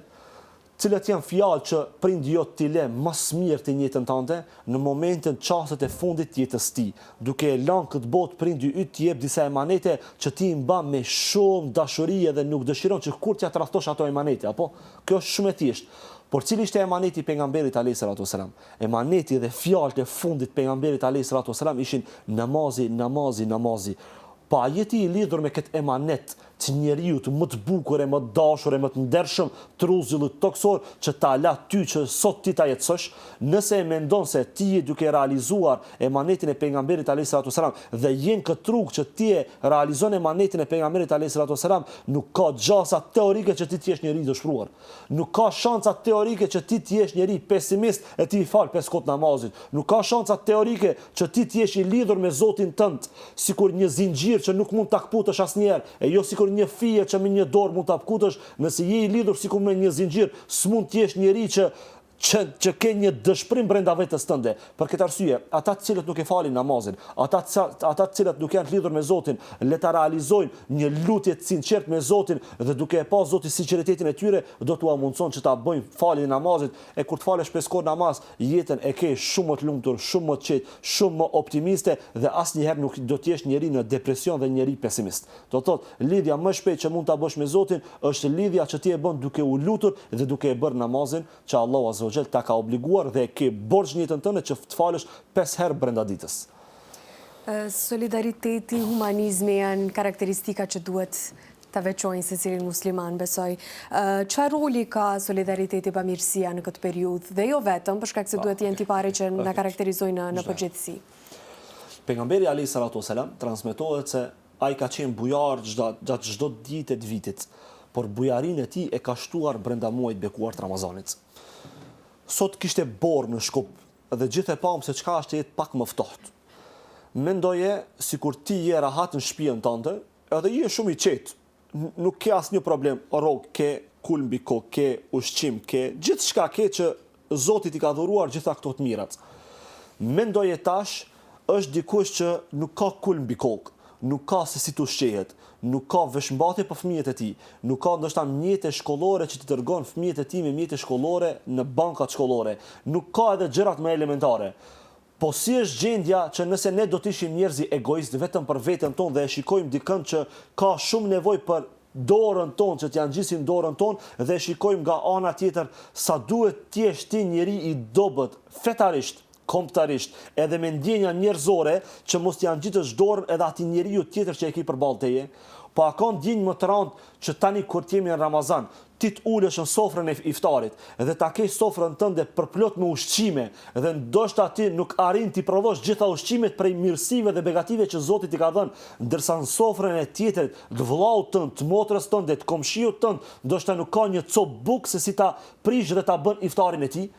cilat janë fjalë që prindi jot t'i lë më mirë të jetën tënde në momentin çastet e fundit të jetës tij, duke e lënë këtë botë prindi yt t'i jep disa emanete që ti i mban me shumë dashuri dhe nuk dëshiron që kur t'ja tradhtosh ato emanete, apo kjo është shumë e thjeshtë. Por cili ishte emaneti i pejgamberit alayhis salatu wasalam? Emaneti dhe fjalët e fundit pejgamberit alayhis salatu wasalam ishin namazi. Pa jeti i lidhur me këtë emanet të njeriu të më të bukur e më të dashur e më të ndershëm truzullit toksor që ta la ty që sot ti ta jetësosh, nëse e mendon se ti je duke realizuar emanetin e pejgamberit alayhis salatu wasalam dhe jeni këtë rrugë që ti e realizon emanetin e pejgamberit alayhis salatu wasalam, nuk ka gjasa teorike që ti jesh njeri i dëshpëruar. Nuk ka shanca teorike që ti jesh njeri pesimist e ti i fal 5 kohë namazit. Nuk ka shanca teorike që ti jesh i lidhur me Zotin tënd, sikur një zinxhir që nuk mund ta kputësh asnjëherë, e jo sikur një fije që me një dorë mund ta kputësh. Nëse je i lidhur sikur me një zinxhir, s'mund të jesh njeri që ke një dëshpërim brenda vetes tënde. Për këtë arsye, ata të cilët nuk e falin namazin, ata të cilët nuk janë të lidhur me Zotin, le ta realizojnë një lutje të sinqertë me Zotin dhe duke e pas Zotin sinqeritetin e tyre, do t'u mundson që ta bëjnë faljen e namazit. E kur të falesh 5 kohë namaz, jetën e ke shumë më të lumtur, shumë më të qetë, shumë më optimiste dhe asnjëherë nuk do të jesh njeri në depresion dhe njeri pesimist. Do thotë, lidhja më shpejt që mund ta bësh me Zotin është lidhja që ti e bën duke u lutur dhe duke e bërë namazin, që Allahu Azza wa Jall ta ka obliguar dhe ke borxh në jetën tënde që të falësh 5 herë brenda ditës. Solidariteti, humanizmi janë karakteristika që duhet të veçojnë se cilin musliman, besoj. Çfarë roli ka solidariteti, bamirësia në këtë periudhë dhe jo vetëm, për shkak se duhet jenë tipare që na karakterizojnë në përgjithësi. Pejgamberi alayhi salatu wasalam transmetohet se ai ka qenë bujar gjatë çdo dite të vitit, por bujarinë e tij e ka shtuar brenda muajit bekuar të Ramazanit. Sot kishte borë në Shkup dhe gjithë e pam se çka është jetë pak më ftohtë. Mendoje sikur ti je rahat në shtëpinë tënde, edhe je shumë i qetë. Nuk ke asnjë problem, rrog, ke kul mbi kokë, ke ushqim, ke gjithçka ke që Zoti t'i ka dhuruar gjitha këto të mirat. Mendoje tash është dikush që nuk ka kul mbi kokë, nuk ka se si t'u ushqehet, nuk ka veshmbathje për fëmijët e tij, nuk ka ndoshta mjete shkollore që t'i dërgon fëmijët e tij me mjete shkollore në bankat shkollore, nuk ka edhe gjërat më elementare. Po si është gjendja që nëse ne do të ishim njerëz egoist vetëm për veten tonë dhe e shikojmë dikën që ka shumë nevojë për dorën tonë, që t'ja ngjisim dorën tonë dhe e shikojmë nga ana tjetër sa duhet të jesh ti njeri i dobët fetarisht, kombëtarisht, edhe me ndjenja njerëzore që mos t'ja ngjitësh dorën edhe atij njeriu tjetër që e ke përballë teje. Po a ka ndjenjë më të rëndë që tani kur jemi në Ramazan, ti të ulesh në sofrën e iftarit dhe ta kesh sofrën tënde përplot me ushqime dhe ndoshta ti nuk arrin ti provosh gjitha ushqimet prej mirësive dhe begative që Zoti t'i ka dhënë, ndërsa në sofrën e tjetër të vllaut tënd, të motrës tënde, të komshiut tënd, ndoshta nuk ka një copë bukë se si ta prish dhe ta bën iftarin e tij.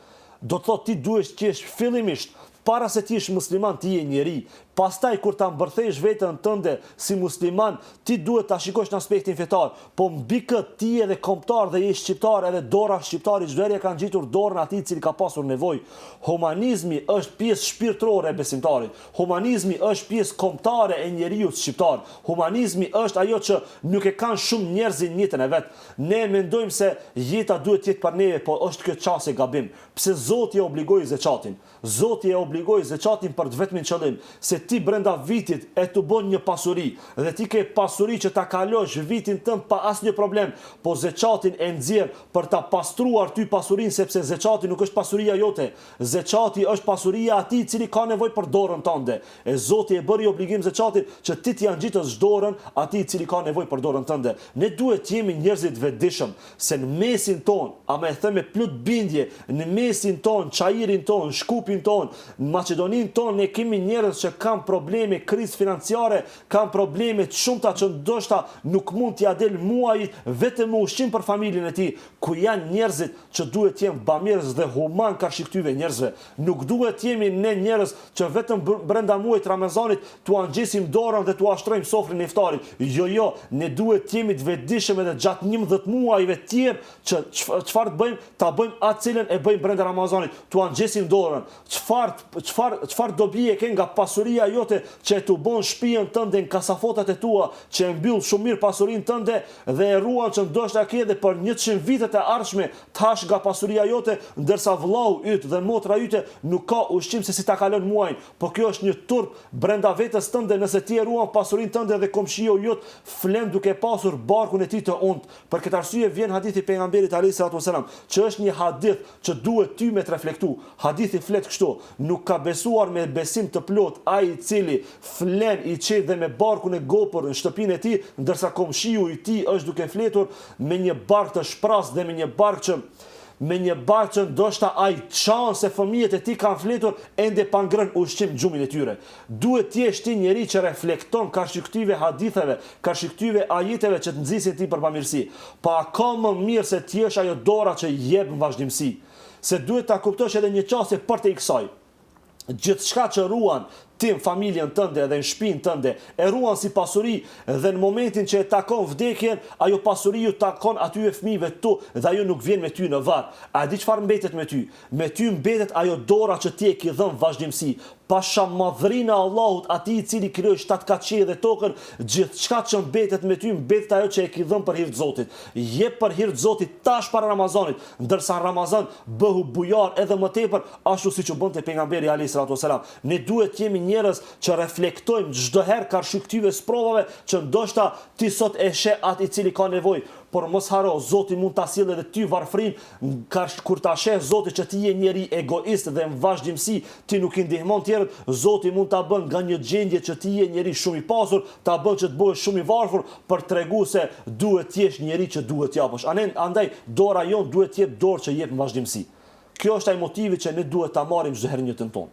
Do të thotë ti duhesh të jesh fillimisht para se ti jesh musliman, ti je njeri. Pastaj kur ta mbërthesh veten tënde si musliman, ti duhet ta shikosh në aspektin fetar. Po mbi këtë ti edhe kombëtar dhe je shqiptar, edhe dora shqiptari çdo herë ka ngjitur dorën atij i cili ka pasur nevojë. Humanizmi është pjesë shpirtërore e besimtarit. Humanizmi është pjesë kombëtare e njeriu shqiptar. Humanizmi është ajo që nuk e kanë shumë njerëz në jetën e vet. Ne mendojmë se jeta duhet të jetë për neve, po është kjo çast e gabim. Pse Zoti e obligoi zakatin? Zoti e obligoi zakatin për të vetmin qëllim, se ti brenda vitit e të bën një pasuri dhe ti ke pasuri që ta kalosh vitin tënd pa asnjë problem, po zakatin e nxjerr për ta pastruar ty pasurinë, sepse zakati nuk është pasuria jote. Zakati është pasuria e atij i cili ka nevojë për dorën tënde. E Zoti e bëri obligim zakatin që ti t'ia ngjitësh dorën atij i cili ka nevojë për dorën tënde. Ne duhet të jemi njerëzit vetëdijshëm, se në mesin ton, a më e them me plot bindje, në mesin ton, çajirin ton, Shkupin ton, në Maqedoninë ton, ne kemi njerëz që kanë probleme, krizë financiare, kanë probleme të shumta që ndoshta nuk mund t'ia del muajit vetëm me ushqim për familjen e tij, ku janë njerëzit që duhet të jenë bamirës dhe human karshi këtyve njerëzve. Nuk duhet të jemi ne njerëz që vetëm brenda muajit Ramazanit t'u angjisim dorën dhe t'u ashtrojmë sofrën e iftarit. Jo, ne duhet të jemi të vetëdijshëm edhe gjatë 11 muajve të tjerë që çfarë të bëjmë, ta bëjmë atë cilën e bëjmë brenda Ramazanit, t'u angjisim dorën. Çfarë dobi e ke nga pasuria jote që e t'u bën shtëpinë tënde në kasafotat e tua, që e mbyll shumë mirë pasurinë tënde dhe e ruan që ndoshta ke edhe për 100 vitet e ardhshme tash nga pasuria jote, ndërsa vllau yt dhe motra yte nuk ka ushqim se si ta kalon muajin. Po kjo është një turp brenda vetes tënde nëse ti e ruan pasurinë tënde dhe komshiu jot flen duke pasur barkun e tij të unt. Për këtë arsye vjen hadithi pejgamberit alayhis salatu wasalam, që është një hadith që duhet ty me të reflektu. Hadithi flet kështu: nuk ka besuar me besim të plot ai i cili flen i qet dhe me barkun e gopur në shtëpinë e tij, ndërsa komshiu i tij është duke fletur me një bark të shpras dhe me një bark që ndoshta ai çan se fëmijët e tij kanë fletur ende pa ngrënë ushqim gjumin e tyre. Duhet të jesh ti njeri që reflekton karshi këtyve haditheve, karshi këtyve ajeteve që të nxisin ti për bamirësi. Pa ka më mirë se të jesh ajo dora që jep në vazhdimsi. Se duhet ta kuptosh edhe një çështje për te kësaj. Gjithçka që ruan ti në familjen tënde dhe në shtëpinë tënde, e ruan si pasuri dhe në momentin që e takon vdekjen, ajo pasuri ju takon atyre fëmijëve tu dhe ajo nuk vjen me ty në varr. A di çfarë mbetet me ty? Me ty mbetet ajo dora që ti e ke dhënë vazhdimsi. Pasha madhrinë e Allahut, atij i cili krijoi 7 katë qiell dhe tokën, gjithçka që mbetet me ty mbetet ajo që e ke dhënë për hir të Zotit. Jep për hir të Zotit tash para Ramazanit, ndërsa Ramazan bëhu bujar edhe më tepër ashtu siç u bënte pejgamberi alayhis salatu wasalam. Ne duhet të jemi njerëz që reflektojmë çdo herë karshi këtyre sprovave që ndoshta ti sot e sheh atë i cili ka nevojë, por mos haro, Zoti mund ta sjellë edhe ty varfrin kur ta sheh Zoti që ti je njeri egoist dhe në vazhdimsi ti nuk i ndihmon tjerët, Zoti mund ta bën nga një gjendje që ti je njeri shumë i pasur, ta bën që të bëhesh shumë i varfër për t'treguar se duhet të jesh njeri që duhet t'japësh. Andaj dora jon duhet të jep dorë që jep në vazhdimsi. Kjo është ai motivi që ne duhet ta marrim çdo herë në jetën tonë.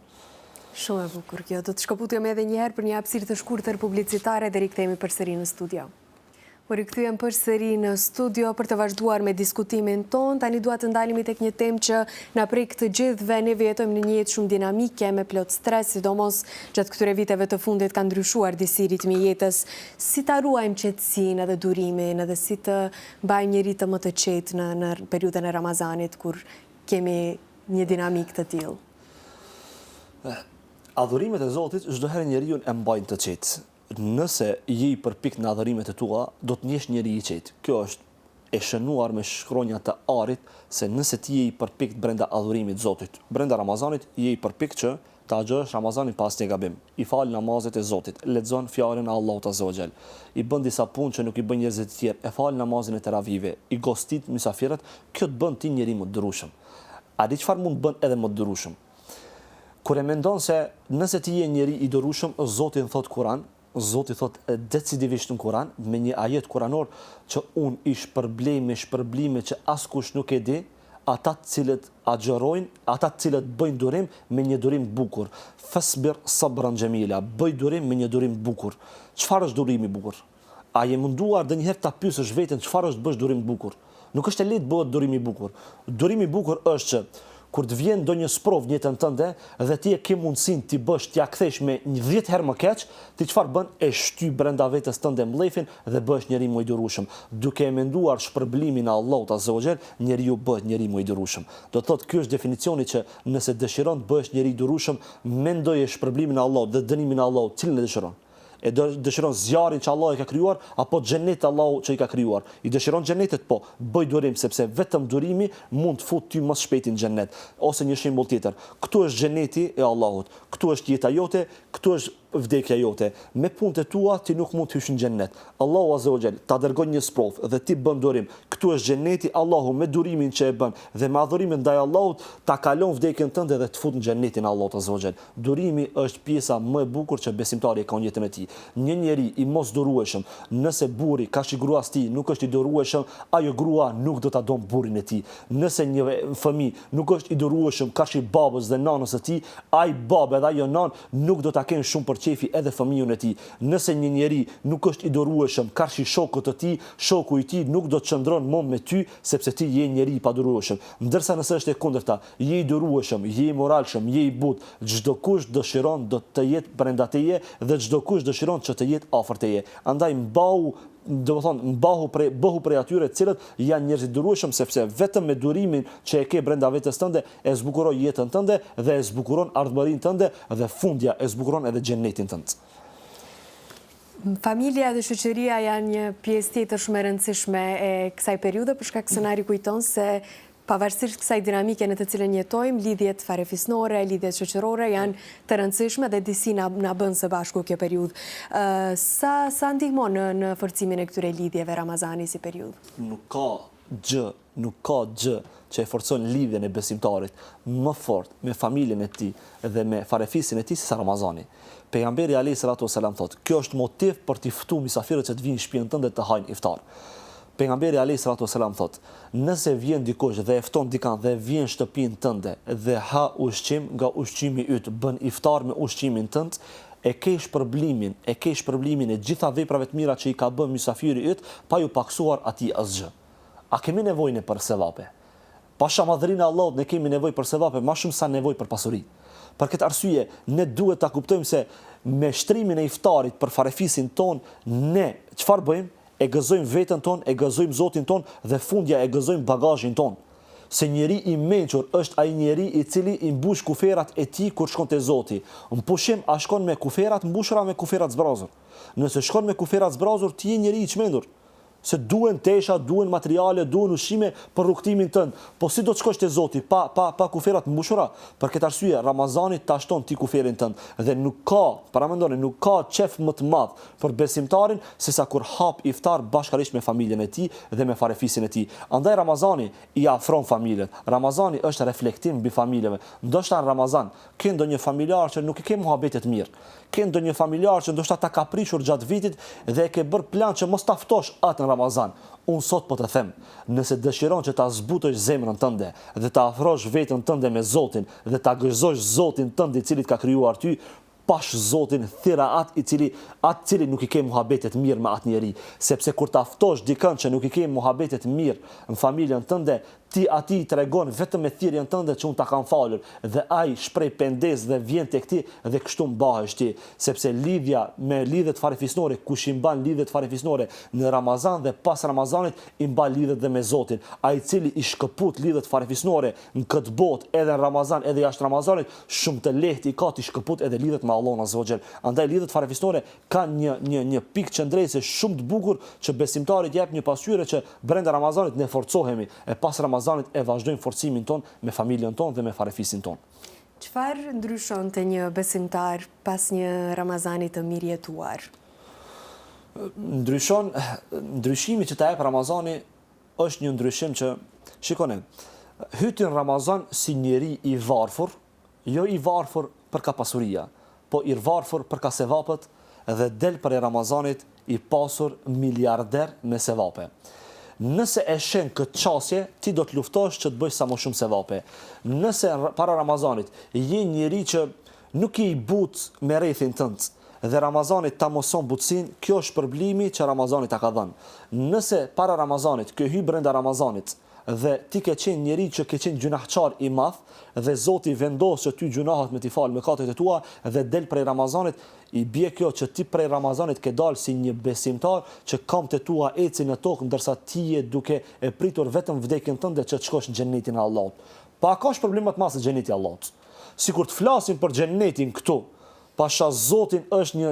Shumë e bukur kjo. Do të shkëputemi edhe një herë për një hapësirë të shkurtër publicitare dhe rikthehemi përsëri në studio. Po rikthyem përsëri në studio për të vazhduar me diskutimin ton. Tani dua të ndalemi tek një temë që na prek të gjithëve. Ne jetojmë në një jetë shumë dinamike me plot stres, sidomos gjatë këtyre viteve të fundit ka ndryshuar disi ritmi i jetës. Si ta ruajmë qetësinë edhe durimin, edhe si të mbajmë një ritëm më të qetë në periudhën e Ramazanit kur kemi një dinamik të tillë? Adhurimet e Zotit çdo herë njeriu e mbajnë të qetë. Nëse je i përpikt në adhurimet e tua, do të njesh njeri i qetë. Kjo është e shënuar me shkronja të Arit, se nëse ti je i përpikt brenda adhurimit Zotit, brenda Ramazanit je i përpikt që ta xhosh Ramazanin pas një gabim. I fal namazet e Zotit, lexon fjalën e Allahut Azza wa Jall. I bën disa punë që nuk i bën njerëzit të tjerë, e fal namazin e teravive, i gostit mysafirët, kjo të bën ti njeri më të durueshëm. A di çfarë mund të bën edhe më të durueshëm? Kur e mendon se nëse ti je njeri i durueshëm, Zoti në thot Kur'an, Zoti thot decidivisht në Kur'an, me një ajet kuranor që unë i shpërblej me shpërblime që askush nuk e di, ata të cilët agjerojnë, ata të cilët bëjnë durim me një durim të bukur. Fasbir sabran jamila, bëj durim me një durim të bukur. Çfarë është durimi i bukur? A je munduar ndonjëherë ta pyesësh veten çfarë është bësh durim të bukur? Nuk është e lehtë bëhet durimi i bukur. Durimi i bukur është që kur të vjen ndonjë sprov në jetën tënde dhe ti e ke mundësinë ti bësh t'ia kthesh me 10 herë më keq, ti çfarë bën? E shty brenda vetes tënde mllëfin dhe bëhesh njeri më i durueshëm. Duke e menduar shpërblimin e Allahut Azza wa Jall, njeriu bëhet njeri më i durueshëm. Do të thotë ky është definicioni që nëse dëshiron të bëhesh njeri i durueshëm, mendoje shpërblimin e Allahut dhe dënimin e Allahut, cilin e dëshiron? E dëshiron zjarrin që Allah e ka krijuar apo xhenetin Allahu që i ka krijuar? I dëshiron xhenetet, po, bëj durim sepse vetëm durimi mund të fut ty më shpejt në xhenet. Ose një shembull tjetër, këtu është xheneti e Allahut, këtu është jeta jote, këtu është vdekja jote. Me punët e tua ti nuk mund të hysh në xhenet. Allahu Azza wa Jall ta dërgon një sprov dhe ti bën durim. Këtu është xheneti, Allahu me durimin që e bën dhe me adhurimin ndaj Allahut ta kalon vdekjen tënde dhe të fut në xhenetin e Allahut Azza wa Jall. Durimi është pjesa më e bukur që besimtari ka në jetën e tij. Një njeri i mos durueshëm, nëse burri ka shi gruas ti nuk është i durueshëm, ajo grua nuk do ta don burrin e tij. Nëse një fëmijë nuk është i durueshëm ka shi babës dhe nanës së tij, ai babë dhe ajo nanë nuk do ta kenë shumë për qefi edhe fëmijën e tij. Nëse një njeri nuk është i durueshëm ka shi shokut të tij, shoku i tij nuk do të çndron më me ty sepse ti je njeri i padurueshëm. Ndërsa nëse është e kundërta, je i durueshëm, je i moralshëm, je i butë, çdo kush dëshiron do të jetë brenda teje dhe çdo kush dëshiron që të jetë afër teje. Andaj bëhu prej atyre cilët janë njerëz të durueshëm sepse vetëm me durimin që e ke brenda vetes tënde e zbukuron jetën tënde dhe e zbukuron ardhmërinë tënde dhe fundja e zbukuron edhe xhenetin tënd. Familja dhe shoqëria janë një pjesë tjetër shumë e rëndësishme e kësaj periudhe për shkak se na rikujton se pavarësisht kësaj dinamike në të cilën jetojmë, lidhjet farefisnore, lidhjet shoqërore janë të rëndësishme dhe disi na bën së bashku kjo periudhë. Sa ndihmon në forcimin e këtyre lidhjeve Ramazani si periudhë? Nuk ka gjë që e forcon lidhjen e besimtarit më fort me familjen e tij dhe me farefisin e tij se sa Ramazani. Pejgamberi alayhis salatu wasalam thotë, kjo është motiv për t'i ftuar mysafirët që të vinë në shtëpinë tënde të hajnë iftar. Pejgamberi alayhis salatu wasalam thotë, nëse vjen dikush dhe e fton dikant dhe vjen në shtëpinë tënde dhe ha ushqim nga ushqimi yt, bën iftar me ushqimin tënd, e ke shpërblimin e gjitha veprave të mira që i ka bën mysafiri yt, pa ju paksuar atij asgjë. A kemi nevojë për sevape? Pasha madhrinë e Allahut ne kemi nevojë për sevape më shumë sa nevojë për pasuri. Për këtë arsye, ne duhet ta kuptojmë se me shtrimin e iftarit për farefisin ton, ne çfarë bëjmë? E gëzojmë veten ton, e gëzojmë Zotin ton dhe fundja e gëzojmë bagazhin ton. Se njeri i mençur është ai njeri i cili i mbush kuferat e tij kur shkon te Zoti. Në pushim a shkon me kuferat mbushura me kuferat zbrazur. Nëse shkon me kuferat zbrazur, ti je njeri i çmendur. se duhen tesha, duhen materiale, duhen ushqime për rrugtimin tënd. Po si do të shkosh te Zoti pa kuferat mbushura? Për këtë arsye Ramazani ta shton ti kuferin tënd dhe nuk ka qef më të madh për besimtarin se sa kur hap iftar bashkërisht me familjen e tij dhe me farefisin e tij. Andaj Ramazani i afron familjet. Ramazani është reflektim mbi familjeve. Ndoshta në Ramazan ke ndonjë familjar që nuk i ke muhabetet mirë. Ke ndonjë familjar që ndoshta ta ka prishur gjatë vitit dhe e ke bërë plan që mos ta ftosh atë në Ramazan. Unë sot po të them, nëse dëshiron që ta zbutosh zemrën tënde dhe ta afrosh veten tënde me Zotin dhe ta gëzosh Zotin tënd i cili të ka krijuar ty, pash Zotin, thira atë cili nuk i ke muhabetet mirë me atë njeri, sepse kur ta ftosh dikën që nuk i ke muhabetet mirë në familjen tënde, ti ati i tregon vetëm me thirrjen tënde që unë ta kam falur dhe ai shpreh pendes dhe vjen tek ti dhe kështu mbahesh ti, sepse lidhja me lidhjet farefisnore, kush i mban lidhjet farefisnore në Ramazan dhe pas Ramazanit i mban lidhjet dhe me Zotin. Ai i cili i shkëput lidhjet farefisnore në këtë botë edhe në Ramazan edhe jashtë Ramazanit, shumë të lehtë i ka të shkëput edhe lidhjet me Allahun Azza wa Jall. Andaj lidhjet farefisnore kanë një pikë qendrese shumë të bukur që besimtarit jep një pasqyrë që brenda Ramazanit ne forcohemi e pas Ramazanit e vazhdojmë forcimin ton me familjen ton dhe me farefisin ton. Çfarë ndryshon te një besimtar pas një Ramazani të mirëjetuar? Ndryshimi që ta jep Ramazani është një ndryshim që, shikoni, hyti në Ramazan si njeri i varfër, jo i varfër për ka pasuria, po i varfër për ka sevapët dhe del për e Ramazanit i pasur miliarder me sevape. Nëse e shen këtë qasje, ti do të luftosh që të bëjsh sa më shumë sevape. Nëse para Ramazanit je njeri që nuk i but me rrethin tënd dhe Ramazanit ta moson butësin, kjo është përblimi që Ramazanit ta ka dhënë. Nëse para Ramazanit, kjo hy brenda Ramazanit, dhe ti ke qenë njeri që ke qenë gjunahçar i madh dhe Zoti vendos që ty gjunahat me t'i falë mëkatet e tua dhe del prej Ramazanit, i bie kjo që ti prej Ramazanit ke dalë si një besimtar që kamët e tua ecin në tokë ndërsa ti je duke e pritur vetëm vdekjen tënde që të shkosh në xhenetin e Allahut. Pa ka problem më të madh se xheneti i Allahut. Sikur të flasim për xhenetin këtu, pasha Zotin është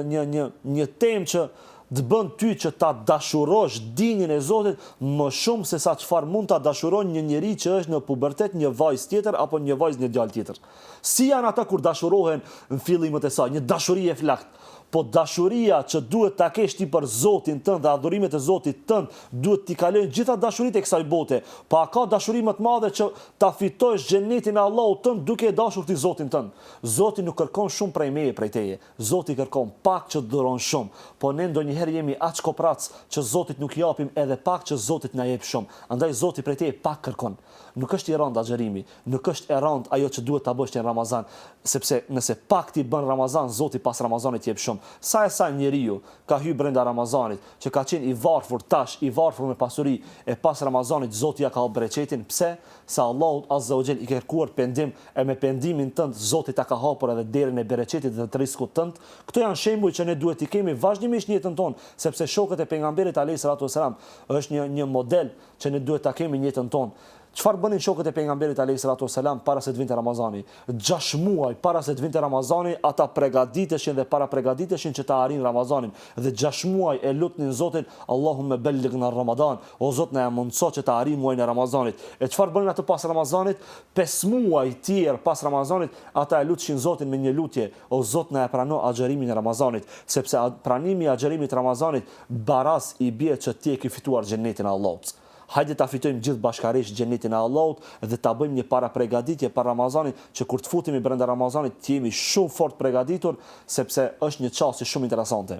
një temë që të bën ty që ta dashurosh dinjin e Zotit më shumë se sa çfarë mund ta dashuron një njeri që është në pubertet, një vajzë tjetër apo një vajzë një djalë tjetër. Si janë ata kur dashurohen në fillimet e saj, një dashuri e flakt. Po dashuria që duhet ta kesh ti për Zotin tënd dhe adhurimet e Zotit tënd duhet t'i kalojnë gjitha dashuritë e kësaj bote. Pa ka dashuri më të madhe që ta fitosh xhenetin e Allahut tënd duke e dashur ti Zotin tënd. Zoti nuk kërkon shumë prej meje, prej teje. Zoti kërkon pak që duron shumë. Po ne ndonjëherë jemi aq koprac që Zotit nuk i japim edhe pak që Zotit na jep shumë. Andaj Zoti prej teje pak kërkon. Nuk është i rënd agjerimi, nuk është e rënd ajo që duhet ta bësh në Ramazan, sepse nëse pak ti bën Ramazan, Zoti pas Ramazanit jep shumë. Sa njeriu ka hyrë brenda Ramazanit, që ka qenë i varfër tash, i varfër me pasuri, e pas Ramazanit Zoti ja ka hap bereqetin. Pse? Sa Allahu Azza wa Jall i ka kërkuar pendim e me pendimin tënd Zoti ta ka hapur edhe derën e bereqetit dhe të rrezikut tënd. Këto janë shembuj që ne duhet i kemi vazhdimisht në jetën tonë, sepse shokët e pejgamberit alayhis salatu wasalam është një model që ne duhet ta kemi në jetën tonë. Çfarë bënin shokët e pejgamberit alayhis salatu wasalam para se të vinte Ramazani? 6 muaj para se të vinte Ramazani, ata përgatiteshin dhe para përgatiteshin që ta arrin Ramazanin. Dhe 6 muaj e lutnin Zotin, Allahumma ballighna Ramadan, o Zot na mundso që ta arrim muajin e Ramazanit. E çfarë bënin ato pas Ramazanit? 5 muaj tjerë pas Ramazanit, ata e lutshin Zotin me një lutje, o Zot na prano agjerimin e Ramazanit, sepse pranimi i agjërimit të Ramazanit baraz i bie që ti e ke fituar xhenetin e Allahut. Hajde ta fitojmë gjithë bashkërisht xhenetin e Allahut dhe ta bëjmë një para përgatitje për Ramazanin që kur të futemi brenda Ramazanit të jemi shumë fort përgatitur sepse është një çështje shumë interesante.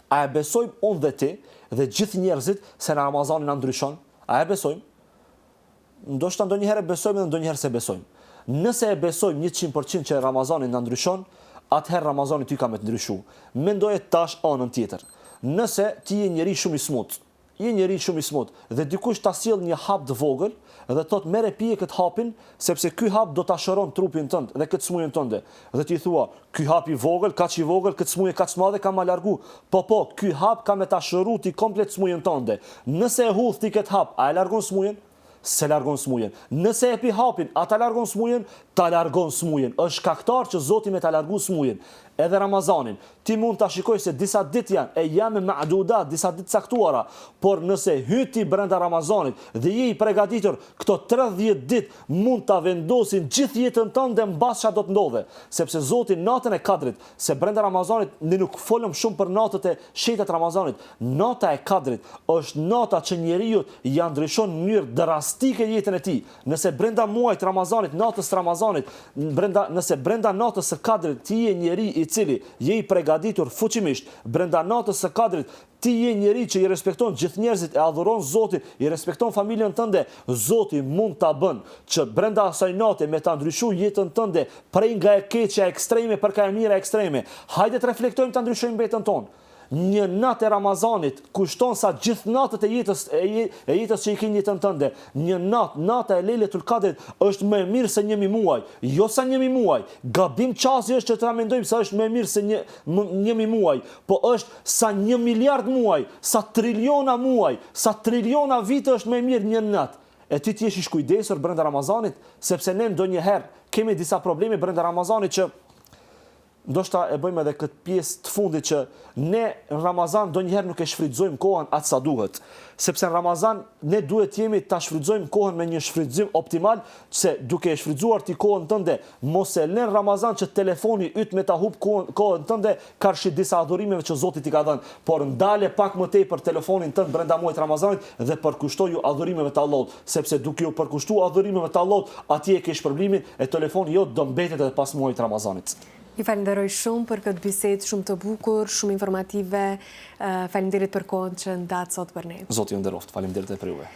A e besojmë unë dhe ti dhe gjithë njerëzit se në Ramazanin na ndryshon? A e besojmë? Ndoshta ndonjëherë besojmë dhe ndonjëherë se besojmë. Nëse e besojmë 100% që Ramazani na ndryshon, atëherë Ramazani ty ka me të ndryshu. Mendoje tash anën tjetër. Nëse ti je njeri shumë i smut, dhe dikush ta sjell një hap të vogël dhe thot merre pije këtë hapin sepse ky hap do ta shëron trupin tënd dhe këtë smujën tënde. Dhe ti thua, ky hap i vogël, kaq i vogël, këtë smujë kaq të madhe ka ma largu. Po, ky hap ka me ta shëru ti komplet smujën tënde. Nëse e hudh ti këtë hap, a e largon smujën? Se largon smujën. Nëse e pi hapin, a ta largon smujën? Ta largon smujën. Është shkaktar që Zoti me ta largu smujën. edhe Ramazanin, ti mund ta shikoj se disa ditë janë e janë ma'dudat, disa ditë caktuara, por nëse hyti brenda Ramazanit dhe je i përgatitur, këto 30 ditë mund ta vendosin gjithë jetën tënde mbas çfarë do të ndodhe, sepse Zoti natën e Kadrit, se brenda Ramazanit ne nuk folëm shumë për natët e shetat Ramazanit, nata e Kadrit është nata që njeriu ja ndryshon në mënyrë drastike jetën e tij. Nëse brenda muajit Ramazanit, natës Ramazanit, nëse brenda natës së Kadrit ti je njeri i cili je i përgatitur fuqimisht, brenda natës së Kadrit ti je njeri që i respekton gjithë njerëzit, e adhuron Zotin, i respekton familjen tënde, Zoti mund ta bën që brenda asaj nate me ta ndryshu jetën tënde prej nga e keqja ekstreme për ka e mira ekstreme. Hajde të reflektojmë ta ndryshojmë vetën tonë. Një natë e Ramazanit kushton sa gjithë natët e jetës që i ke jetën tënde. Një nata e Lejletul Kadrit është më e mirë se 1000 muaj, jo sa 1000 muaj. Gabim qasi është që të mendojmë se është më e mirë se 1000 muaj, po është sa 1 miliard muaj, sa triliona muaj, sa triliona vite është më e mirë një natë. E ti jesh i shkujdesur brenda Ramazanit, sepse ne ndonjëherë kemi disa probleme brenda Ramazanit që ndoshta e bëjmë edhe këtë pjesë të fundit që ne në Ramazan ndonjëherë nuk e shfrytëzojmë kohën atë sa duhet, sepse në Ramazan ne duhet jemi ta shfrytëzojmë kohën me një shfrytëzim optimal, se duke e shfrytëzuar ti kohën tënde, mos e lën Ramazan që telefoni yt me ta hub kohën tënde karshi disa adhurimeve që Zoti t'i ka dhënë, por ndale pak më tej për telefonin tënd brenda muajit Ramazanit dhe përkushtoju adhurimeve të Allahut, sepse duke u përkushtuar adhurimeve të Allahut, atje e ke shpërblimin e telefoni jot do mbetet edhe pas muajit Ramazanit. Ju falenderoj shumë për këtë bisedë shumë të bukur, shumë informative. Faleminderit për kohën që ndatë sot për ne. Zoti ju nderoft. Faleminderit edhe për juve.